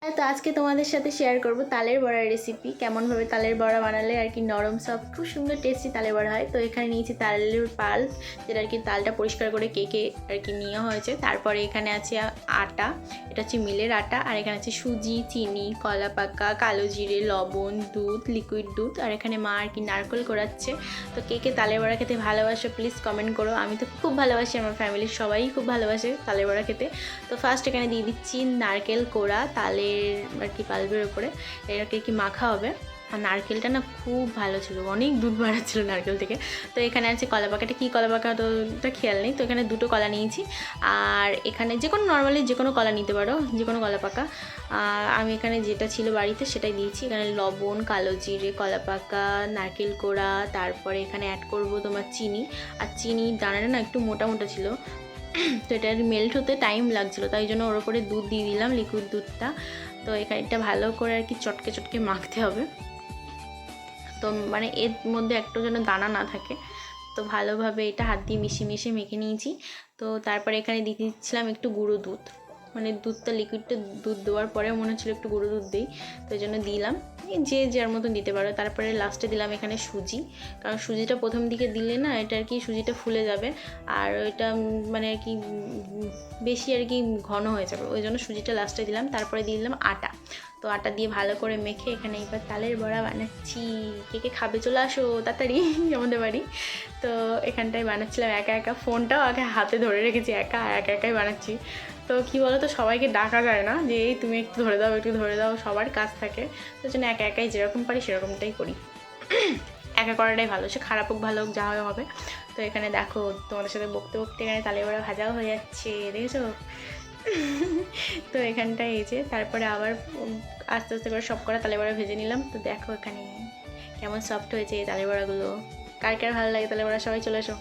তো আজকে তোমাদের সাথে শেয়ার করব তালের বড়ার রেসিপি। কেমনভাবে তালের বড়া বানালে আর কি নরম সফট খুব সুন্দর টেস্টি তালের বড়া হয়। তো এখানে নিয়েছি তালের পাল্প, যেটা আর কি তালটা পরিষ্কার করে কেকে আর কি নেওয়া হয়েছে। তারপরে এখানে আছে আটা, এটা হচ্ছে মিলের আটা। আর এখানে আছে সুজি, চিনি, কলা পাকা, কালো জিরে, লবণ, দুধ, লিকুইড দুধ। আর এখানে মা আর কি নারকেল কোড়াচ্ছে। তো কে তালের বড়া খেতে ভালোবাসো প্লিজ কমেন্ট করো। আমি তো খুব ভালোবাসি, আমার ফ্যামিলির সবাই খুব ভালোবাসে তালের বড়া খেতে। তো ফার্স্ট এখানে দিয়ে দিচ্ছি নারকেল কোড়া তালের আর কি পাল্পের ওপরে এটাকে কি মাখা হবে। আর নারকেলটা না খুব ভালো ছিল, অনেক দুধ বাড়াচ্ছিলো নারকেল থেকে। তো এখানে আছে কলা পাকাটা, কী কলা পাকা তো ওটা খেয়াল নেই। তো এখানে দুটো কলা নিয়েছি, আর এখানে যে কোনো নর্মালি যে কোনো কলা নিতে পারো, যে কোনো কলা পাকা। আমি এখানে যেটা ছিল বাড়িতে সেটাই দিয়েছি। এখানে লবণ, কালো জিরে, কলা পাকা, নারকেল কোড়া, তারপরে এখানে অ্যাড করব তোমার চিনি। আর চিনির দানাটা না একটু মোটা মোটা ছিল, তো এটা মেল্ট হতে টাইম লাগছিলো, তাই জন্য ওর ওপরে দুধ দিয়ে দিলাম, লিকুইড দুধটা। তো এখানে এটা ভালো করে আর কি চটকে চটকে মাখতে হবে। তো মানে এর মধ্যে একটু যেন দানা না থাকে। তো ভালোভাবে এটা হাত দিয়ে মিশিয়ে মিশিয়ে মেখে নিয়েছি। তো তারপরে এখানে দিয়ে দিচ্ছিলাম একটু গুঁড়ো দুধ, মানে দুধটা লিকুইডটা দুধ দেওয়ার পরে মনে হচ্ছিলো একটু গুঁড়ো দুধ দিই, তো এই জন্য দিলাম। যে যার মতন দিতে পারো। তারপরে লাস্টে দিলাম এখানে সুজি, কারণ সুজিটা প্রথম দিকে দিলে না এটা আর কি সুজিটা ফুলে যাবে, আর ওইটা মানে আর কি বেশি আর কি ঘন হয়ে যাবে, ওই জন্য সুজিটা লাস্টে দিলাম। তারপরে দিয়ে দিলাম আটা। তো আটা দিয়ে ভালো করে মেখে এখানে এবার তালের বড়া বানাচ্ছি। কে খাবে চলে আসো তাড়াতাড়ি আমাদের বাড়ি। তো এখানটায় বানাচ্ছিলাম একা একা, ফোনটাও আগে হাতে ধরে রেখেছি, একা একাই বানাচ্ছি। তো কী বলো তো, সবাইকে ডাকা যায় না যে এই তুমি একটু ধরে দাও একটু ধরে দাও, সবার কাজ থাকে। তো জন্য একা একাই যেরকম পারি সেরকমটাই করি। একা করাটাই ভালো, সে খারাপ হোক ভালো হোক যা হবে। তো এখানে দেখো তোমাদের সাথে বকতে বকতে এখানে তালের বড়া ভাজাও হয়ে যাচ্ছে, দেখেছো? তো এখানটায় এই যে তারপরে আবার আস্তে আস্তে করে সব করা তালের বড়া ভেজে নিলাম। তো দেখো এখানে কেমন সফট হয়েছে এই তালের বড়াগুলো। কার কার ভালো লাগে তালের বড়া সবাই চলে এসো।